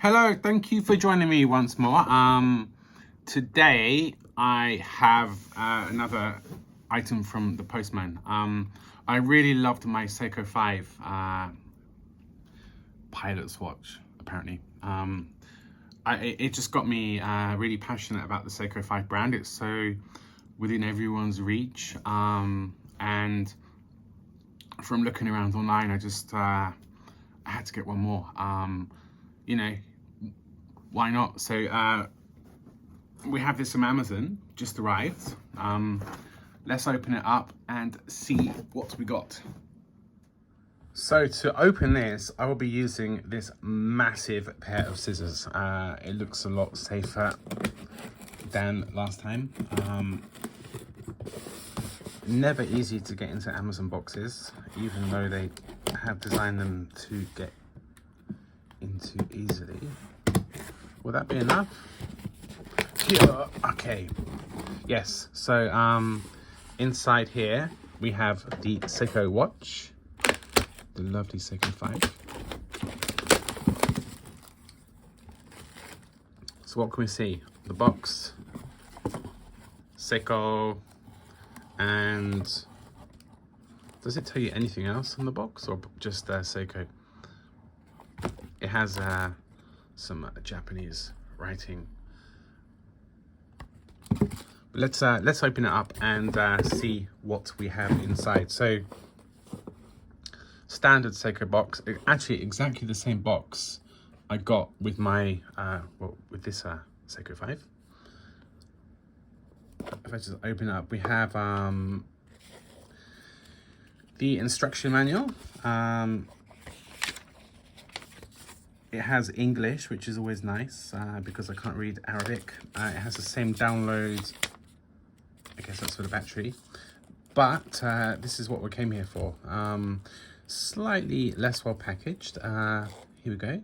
Hello, thank you for joining me once more. Today I have another item from the postman. I really loved my Seiko 5 pilot's watch, apparently. It just got me really passionate about the Seiko 5 brand. It's so within everyone's reach. And from looking around online, I had to get one more. You know, why not? So we have this from Amazon, just arrived. Let's open it up and see what we got. So to open this, I will be using this massive pair of scissors. It looks a lot safer than last time. Never easy to get into Amazon boxes, even though they have designed them to get into easily. Will that be enough? Yeah. Okay. Yes. So inside here we have the Seiko watch, the lovely Seiko 5. So what can we see? The box, Seiko, and does it tell you anything else on the box or just Seiko? It has some Japanese writing. But let's open it up and see what we have inside. So standard Seiko box, actually exactly the same box I got with my with this Seiko 5. If I just open it up, we have the instruction manual. It has English, which is always nice because I can't read Arabic. It has the same download. I guess that's for the battery. But this is what we came here for. Slightly less well packaged. Here we go.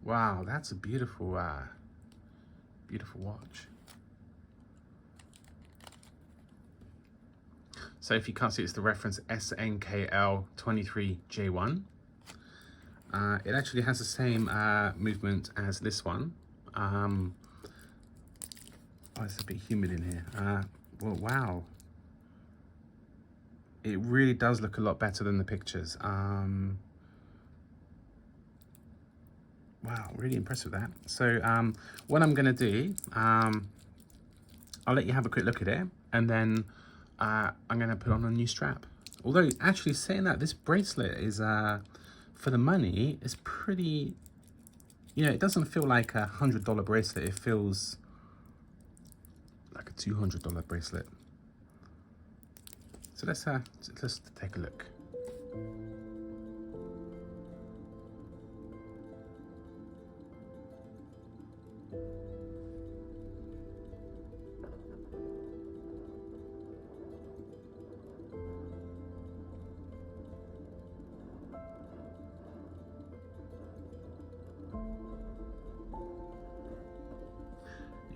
Wow, that's a beautiful, beautiful watch. So if you can't see, it's the reference SNKL23J1. It actually has the same movement as this one. Oh, it's a bit humid in here. Well, wow. It really does look a lot better than the pictures. Wow, really impressed with that. So what I'm gonna do, I'll let you have a quick look at it, and then I'm gonna put on a new strap. Although actually saying that, this bracelet is, for the money, is pretty, you know, it doesn't feel like $100 bracelet. It feels like a $200 bracelet. So let's take a look.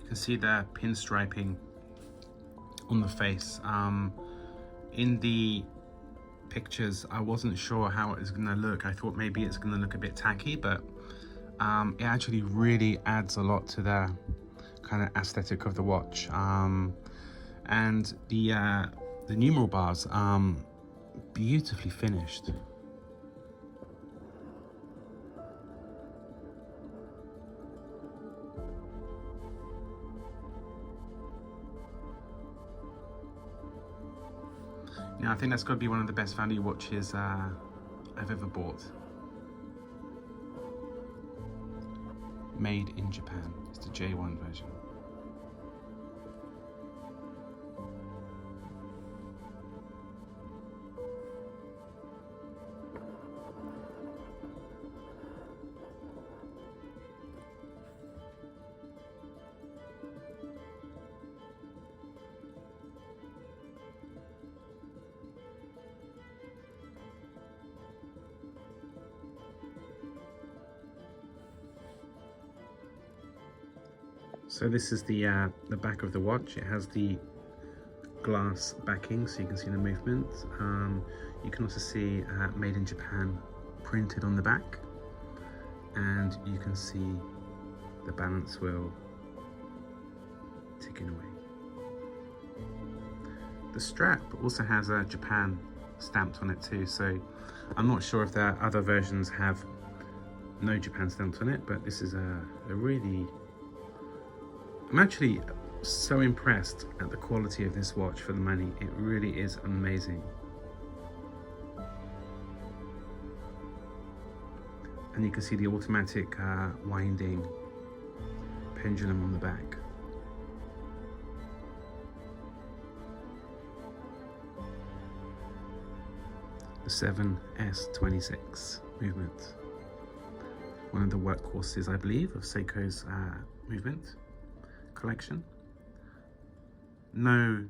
You can see the pinstriping on the face. In the pictures, I wasn't sure how it was gonna look. I thought maybe it's gonna look a bit tacky, but it actually really adds a lot to the kind of aesthetic of the watch. And the numeral bars, beautifully finished. Now, I think that's got to be one of the best value watches I've ever bought. Made in Japan. It's the J1 version. So this is the back of the watch. It has the glass backing so you can see the movement. You can also see made in Japan printed on the back, and you can see the balance wheel ticking away. The strap also has a Japan stamped on it too, so I'm not sure if their other versions have no Japan stamped on it, but this is a really, I'm actually so impressed at the quality of this watch for the money. It really is amazing. And you can see the automatic winding pendulum on the back. The 7S26 movement. One of the workhorses, I believe, of Seiko's movement collection. No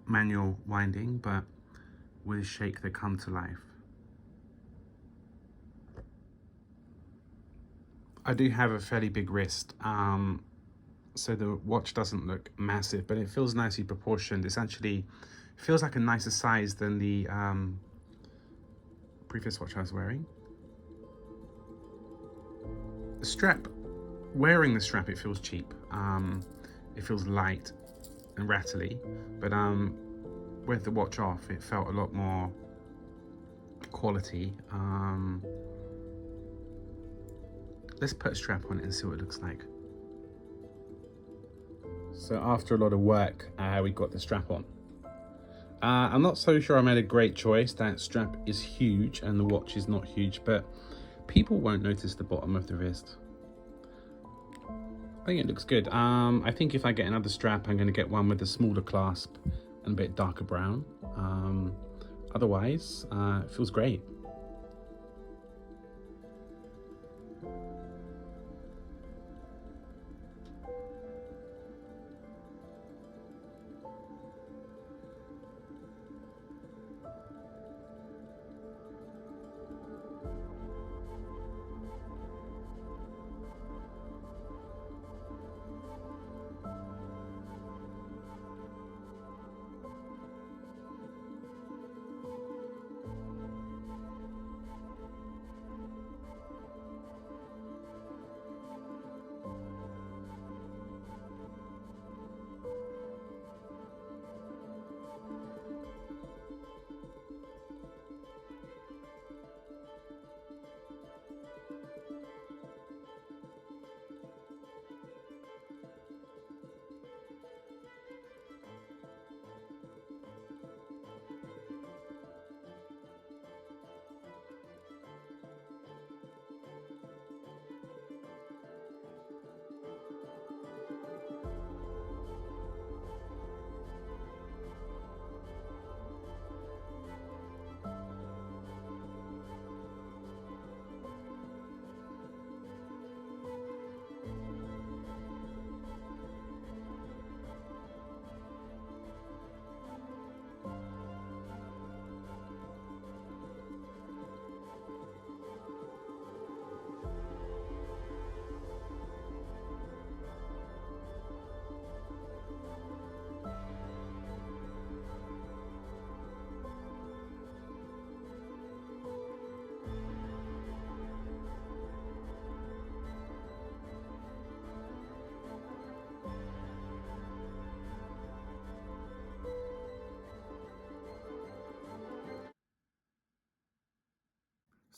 manual winding, but with a shake they come to life. I do have a fairly big wrist, so the watch doesn't look massive, but it feels nicely proportioned. It's actually feels like a nicer size than the previous watch I was wearing. The strap, wearing the strap, it feels cheap. It feels light and rattly, but with the watch off, it felt a lot more quality. Let's put a strap on it and see what it looks like. So after a lot of work, we got the strap on. I'm not so sure I made a great choice. That strap is huge and the watch is not huge, but people won't notice the bottom of the wrist. I think it looks good. I think if I get another strap, I'm going to get one with a smaller clasp and a bit darker brown. Otherwise, it feels great.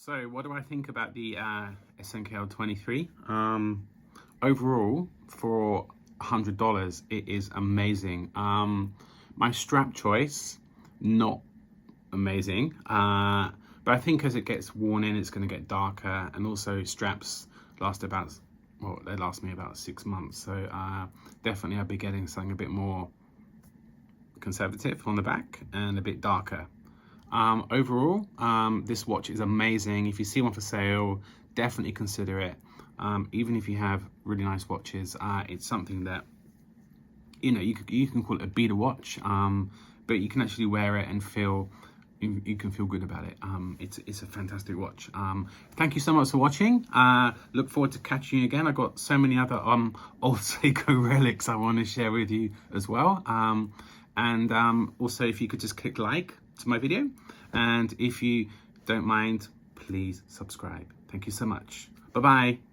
So what do I think about the SNKL23? Overall, for $100, it is amazing. My strap choice, not amazing. But I think as it gets worn in, it's going to get darker. And also straps last about, well, they last me about 6 months. So definitely I'll be getting something a bit more conservative on the back and a bit darker. Overall, this watch is amazing. If you see one for sale, definitely consider it. Even if you have really nice watches, it's something that, you know, you can call it a beater watch, but you can actually wear it and feel, you can feel good about it. It's a fantastic watch. Thank you so much for watching. Look forward to catching you again. I've got so many other old Seiko relics I want to share with you as well. And also, if you could just click like to my video, and if you don't mind, please subscribe. Thank you so much. Bye bye.